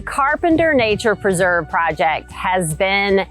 Carpenter Nature Preserve project has been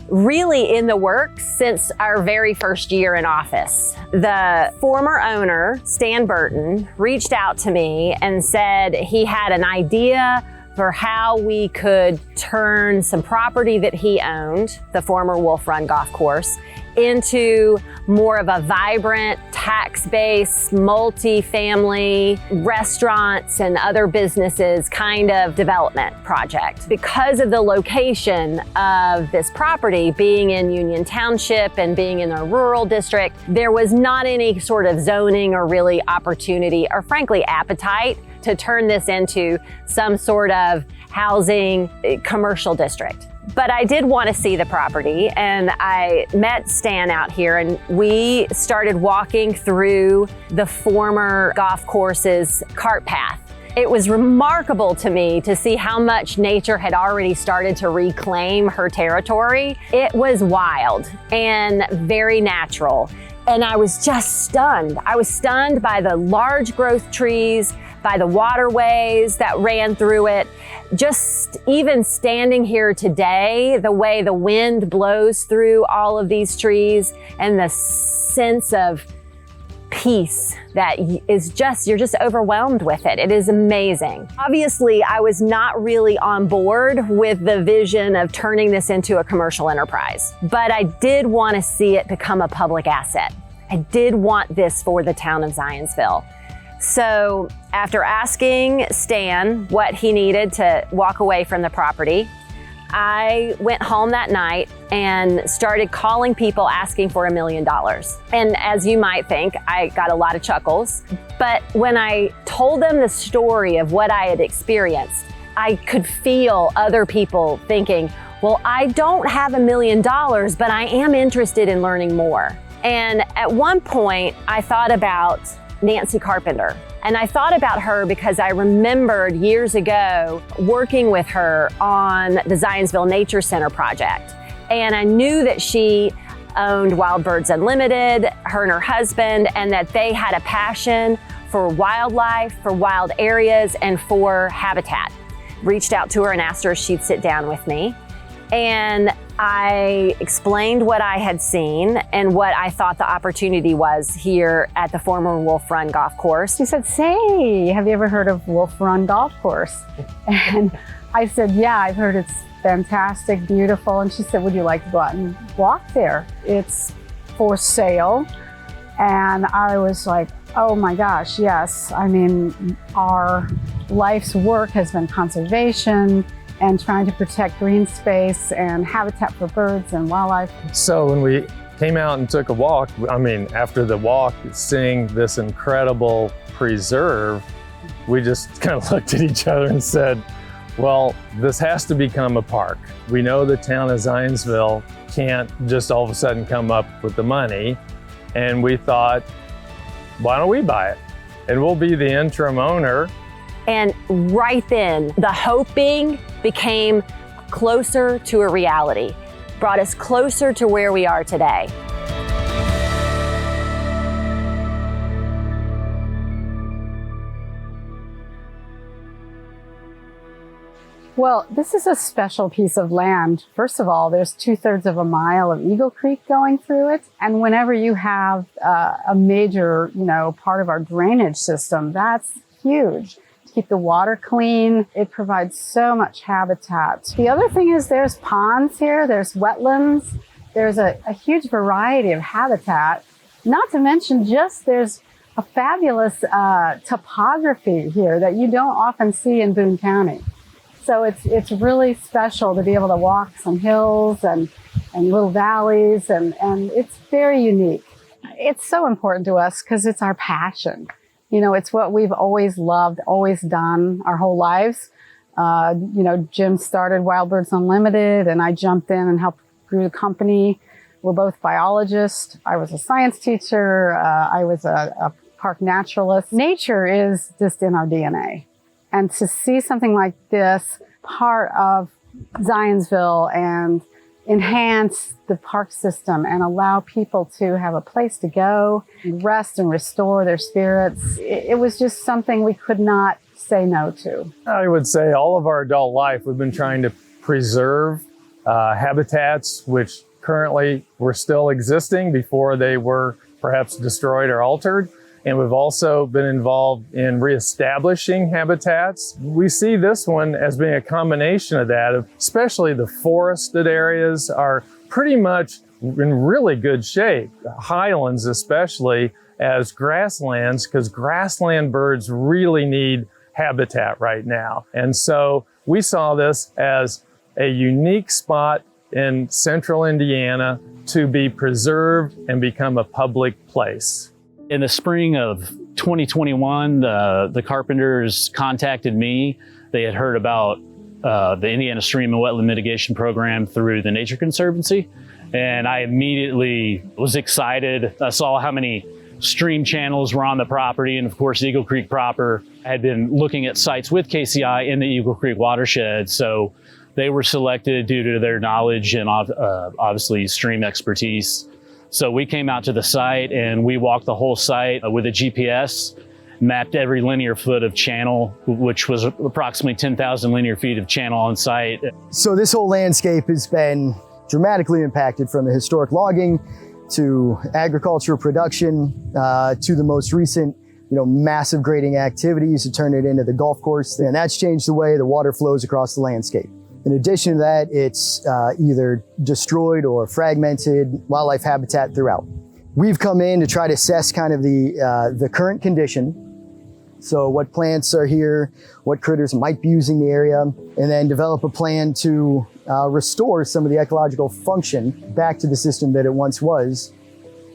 really in the works since our very first year in office. The former owner, Stan Burton, reached out to me and said he had an idea for how we could turn some property that he owned, the former Wolf Run Golf Course, into more of a vibrant, tax-based, multi-family restaurants and other businesses kind of development project. Because of the location of this property being in Union Township and being in a rural district, there was not any sort of zoning or really opportunity or frankly appetite to turn this into some sort of housing commercial district. But I did want to see the property, and I met Stan out here and we started walking through the former golf course's cart path. It was remarkable to me to see how much nature had already started to reclaim her territory. It was wild and very natural. And I was just stunned. I was stunned by the large growth trees, by the waterways that ran through it. Just even standing here today, the way the wind blows through all of these trees and the sense of peace that is just, you're just overwhelmed with it. It is amazing. Obviously, I was not really on board with the vision of turning this into a commercial enterprise, but I did want to see it become a public asset. I did want this for the town of Zionsville. So after asking Stan what he needed to walk away from the property, I went home that night and started calling people asking for $1 million. And as you might think, I got a lot of chuckles. But when I told them the story of what I had experienced, I could feel other people thinking, well, I don't have $1 million, but I am interested in learning more. And at one point, I thought about Nancy Carpenter. And I thought about her because I remembered years ago working with her on the Zionsville Nature Center project. And I knew that she owned Wild Birds Unlimited, her and her husband, and that they had a passion for wildlife, for wild areas, and for habitat. Reached out to her and asked her if she'd sit down with me. And I explained what I had seen and what I thought the opportunity was here at the former Wolf Run Golf Course. She said, "Say, have you ever heard of Wolf Run Golf Course?" And I said, "Yeah, I've heard it's fantastic, beautiful." And she said, "Would you like to go out and walk there? It's for sale." And I was like, oh my gosh, yes. I mean, our life's work has been conservation and trying to protect green space and habitat for birds and wildlife. So when we came out and took a walk, I mean, after the walk, seeing this incredible preserve, we just kind of looked at each other and said, well, this has to become a park. We know the town of Zionsville can't just all of a sudden come up with the money. And we thought, why don't we buy it? And we'll be the interim owner. And right then, the hoping became closer to a reality, brought us closer to where we are today. Well, this is a special piece of land. First of all, there's 2/3 of a mile of Eagle Creek going through it. And whenever you have a major, part of our drainage system, that's huge. Keep the water clean. It provides so much habitat. The other thing is there's ponds here, there's wetlands, there's a huge variety of habitat. Not to mention there's a fabulous topography here that you don't often see in Boone County. So it's really special to be able to walk some hills and little valleys and it's very unique. It's so important to us because it's our passion. It's what we've always loved, always done our whole lives. Jim started Wild Birds Unlimited and I jumped in and helped grow the company. We're both biologists. I was a science teacher. I was a park naturalist. Nature is just in our DNA. And to see something like this, part of Zionsville and enhance the park system and allow people to have a place to go, rest and restore their spirits. It was just something we could not say no to? I would say all of our adult life, we've been trying to preserve habitats which currently were still existing before they were perhaps destroyed or altered. And we've also been involved in reestablishing habitats. We see this one as being a combination of that, especially the forested areas are pretty much in really good shape. Highlands especially as grasslands, because grassland birds really need habitat right now. And so we saw this as a unique spot in central Indiana to be preserved and become a public place. In the spring of 2021, the Carpenters contacted me. They had heard about the Indiana Stream and Wetland Mitigation Program through the Nature Conservancy. And I immediately was excited. I saw how many stream channels were on the property. And of course, Eagle Creek proper. I had been looking at sites with KCI in the Eagle Creek watershed. So they were selected due to their knowledge and obviously stream expertise. So we came out to the site and we walked the whole site with a GPS, mapped every linear foot of channel, which was approximately 10,000 linear feet of channel on site. So this whole landscape has been dramatically impacted, from the historic logging to agricultural production to the most recent, massive grading activities to turn it into the golf course. And that's changed the way the water flows across the landscape. In addition to that, it's either destroyed or fragmented wildlife habitat throughout. We've come in to try to assess kind of the current condition. So what plants are here, what critters might be using the area, and then develop a plan to restore some of the ecological function back to the system that it once was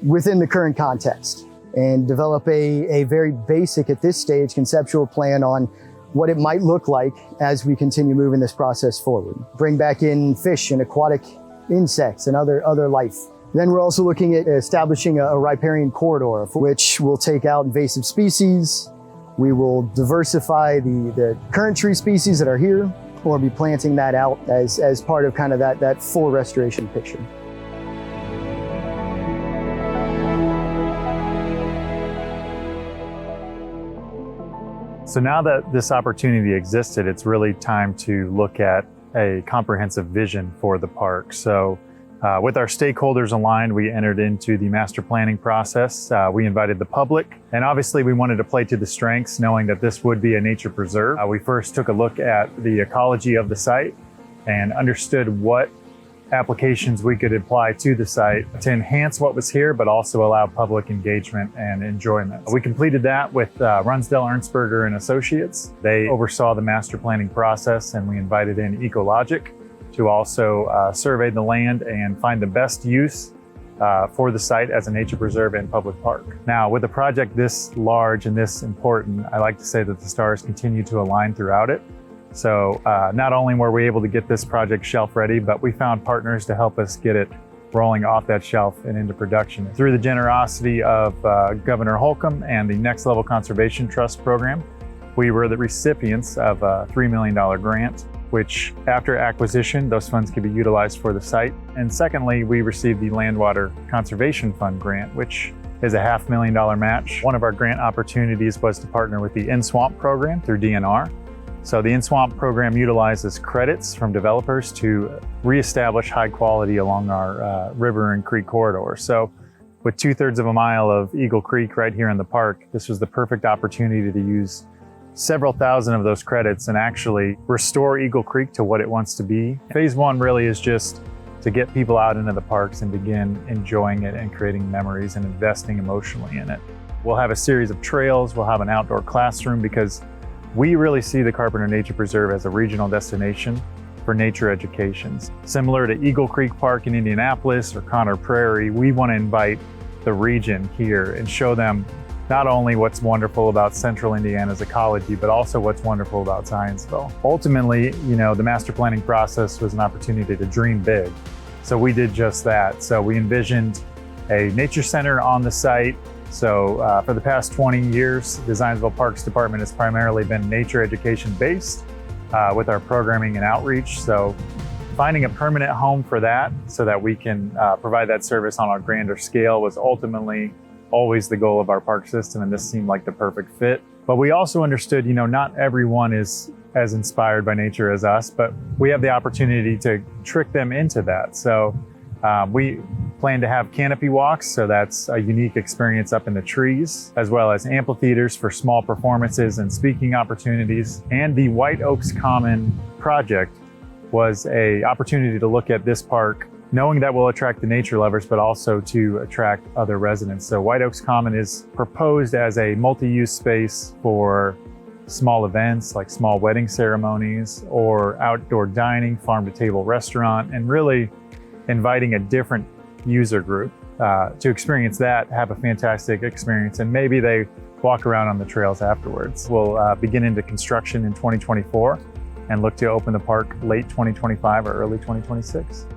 within the current context, and develop a very basic, at this stage, conceptual plan on what it might look like as we continue moving this process forward. Bring back in fish and aquatic insects and other life. Then we're also looking at establishing a riparian corridor, which will take out invasive species. We will diversify the current tree species that are here, or be planting that out as part of kind of that full restoration picture. So now that this opportunity existed, it's really time to look at a comprehensive vision for the park. So with our stakeholders aligned, we entered into the master planning process. We invited the public, and obviously we wanted to play to the strengths, knowing that this would be a nature preserve. We first took a look at the ecology of the site and understood what applications we could apply to the site to enhance what was here, but also allow public engagement and enjoyment. We completed that with Runsdell, Ernstberger and Associates. They oversaw the master planning process, and we invited in Ecological to also survey the land and find the best use for the site as a nature preserve and public park. Now, with a project this large and this important, I like to say that the stars continue to align throughout it. So not only were we able to get this project shelf ready, but we found partners to help us get it rolling off that shelf and into production. Through the generosity of Governor Holcomb and the Next Level Conservation Trust program, we were the recipients of a $3 million grant, which after acquisition, those funds could be utilized for the site. And secondly, we received the Land Water Conservation Fund grant, which is a $500,000 match. One of our grant opportunities was to partner with the In-Swamp program through DNR. So the In-Swamp program utilizes credits from developers to reestablish high quality along our river and creek corridor. So with 2/3 of a mile of Eagle Creek right here in the park, this was the perfect opportunity to use several thousand of those credits and actually restore Eagle Creek to what it wants to be. Phase one really is just to get people out into the parks and begin enjoying it and creating memories and investing emotionally in it. We'll have a series of trails, we'll have an outdoor classroom, because we really see the Carpenter Nature Preserve as a regional destination for nature educations. Similar to Eagle Creek Park in Indianapolis or Connor Prairie, we want to invite the region here and show them not only what's wonderful about central Indiana's ecology, but also what's wonderful about Zionsville. Ultimately, the master planning process was an opportunity to dream big. So we did just that. So we envisioned a nature center on the site. So for the past 20 years, the Zionsville Parks Department has primarily been nature education based with our programming and outreach. So finding a permanent home for that so that we can provide that service on a grander scale was ultimately always the goal of our park system, and this seemed like the perfect fit. But we also understood, not everyone is as inspired by nature as us, but we have the opportunity to trick them into that. So we plan to have canopy walks, so that's a unique experience up in the trees, as well as amphitheaters for small performances and speaking opportunities. And the White Oaks Common project was an opportunity to look at this park, knowing that we'll attract the nature lovers, but also to attract other residents. So White Oaks Common is proposed as a multi-use space for small events like small wedding ceremonies or outdoor dining, farm-to-table restaurant, and really inviting a different user group to experience that, have a fantastic experience, and maybe they walk around on the trails afterwards. We'll begin into construction in 2024 and look to open the park late 2025 or early 2026.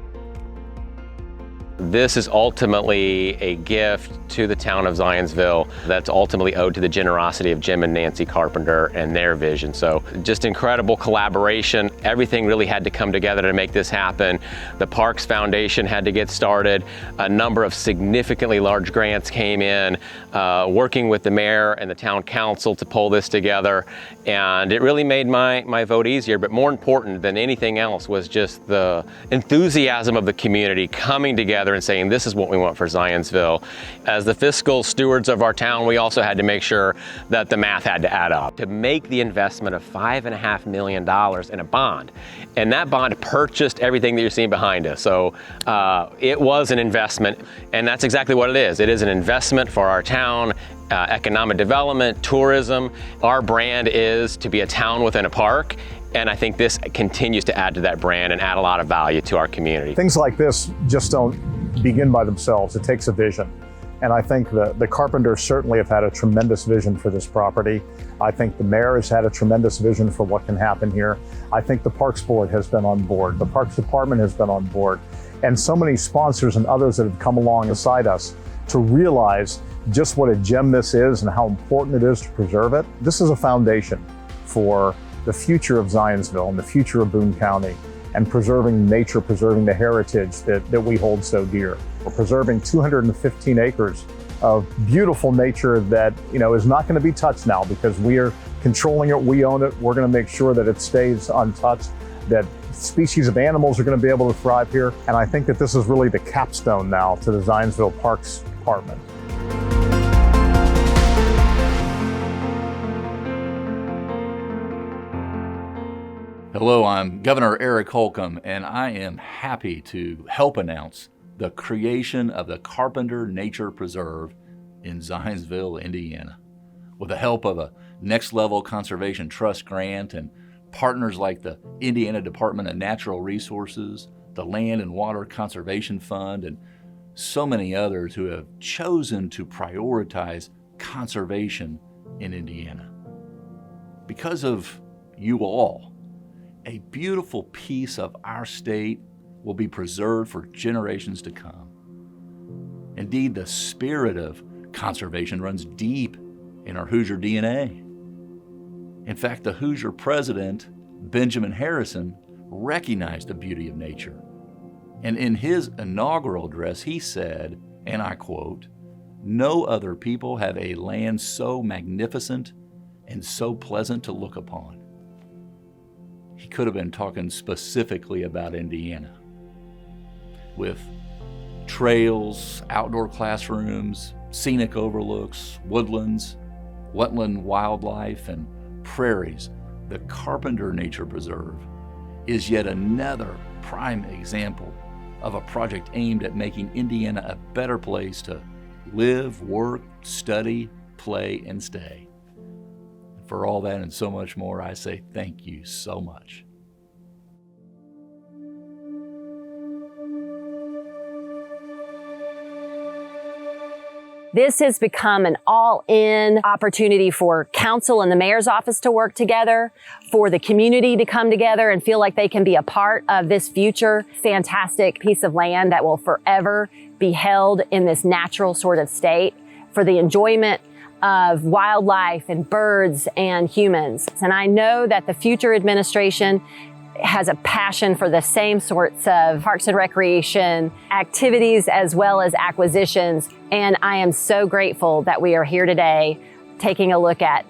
This is ultimately a gift to the town of Zionsville that's ultimately owed to the generosity of Jim and Nancy Carpenter and their vision. So just incredible collaboration. Everything really had to come together to make this happen. The Parks Foundation had to get started. A number of significantly large grants came in, working with the mayor and the town council to pull this together. And it really made my vote easier, but more important than anything else was just the enthusiasm of the community coming together and saying, this is what we want for Zionsville. As the fiscal stewards of our town, we also had to make sure that the math had to add up. To make the investment of $5.5 million in a bond, and that bond purchased everything that you're seeing behind us. So it was an investment, and that's exactly what it is. It is an investment for our town, economic development, tourism. Our brand is to be a town within a park, and I think this continues to add to that brand and add a lot of value to our community. Things like this just don't begin by themselves. It takes a vision. And I think the Carpenters certainly have had a tremendous vision for this property. I think the mayor has had a tremendous vision for what can happen here. I think the Parks Board has been on board. The Parks Department has been on board. And so many sponsors and others that have come alongside us to realize just what a gem this is and how important it is to preserve it. This is a foundation for the future of Zionsville and the future of Boone County, and preserving nature, preserving the heritage that we hold so dear. We're preserving 215 acres of beautiful nature that is not going to be touched now because we are controlling it, we own it, we're going to make sure that it stays untouched, that species of animals are going to be able to thrive here. And I think that this is really the capstone now to the Zionsville Parks Department. Hello, I'm Governor Eric Holcomb, and I am happy to help announce the creation of the Carpenter Nature Preserve in Zionsville, Indiana. With the help of a Next Level Conservation Trust grant and partners like the Indiana Department of Natural Resources, the Land and Water Conservation Fund, and so many others who have chosen to prioritize conservation in Indiana. Because of you all, a beautiful piece of our state will be preserved for generations to come. Indeed, the spirit of conservation runs deep in our Hoosier DNA. In fact, the Hoosier president, Benjamin Harrison, recognized the beauty of nature. And in his inaugural address, he said, and I quote, "No other people have a land so magnificent and so pleasant to look upon." He could have been talking specifically about Indiana, with trails, outdoor classrooms, scenic overlooks, woodlands, wetland wildlife, and prairies. The Carpenter Nature Preserve is yet another prime example of a project aimed at making Indiana a better place to live, work, study, play, and stay. For all that and so much more, I say thank you so much. This has become an all-in opportunity for council and the mayor's office to work together, for the community to come together and feel like they can be a part of this future fantastic piece of land that will forever be held in this natural sort of state for the enjoyment of wildlife and birds and humans. And I know that the future administration has a passion for the same sorts of parks and recreation activities as well as acquisitions. And I am so grateful that we are here today taking a look at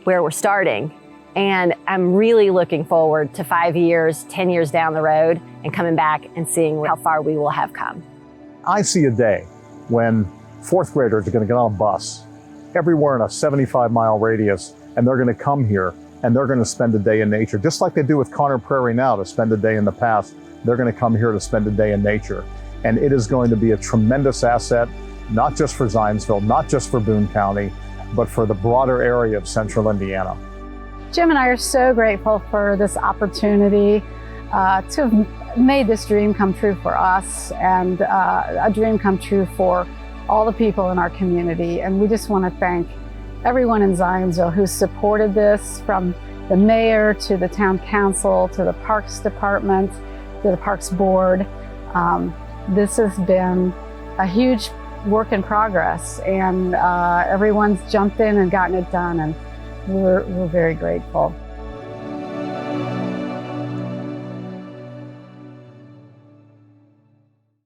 where we're starting. And I'm really looking forward to 5 years, 10 years down the road and coming back and seeing how far we will have come. I see a day when fourth graders are going to get on a bus everywhere in a 75-mile radius, and they're going to come here and they're going to spend a day in nature, just like they do with Conner Prairie now to spend a day in the past. They're going to come here to spend a day in nature. And it is going to be a tremendous asset, not just for Zionsville, not just for Boone County, but for the broader area of central Indiana. Jim and I are so grateful for this opportunity to have made this dream come true for us and a dream come true for all the people in our community. And we just want to thank everyone in Zionsville who supported this, from the mayor to the town council to the Parks Department to the Parks Board. This has been a huge work in progress, and everyone's jumped in and gotten it done, and we're very grateful.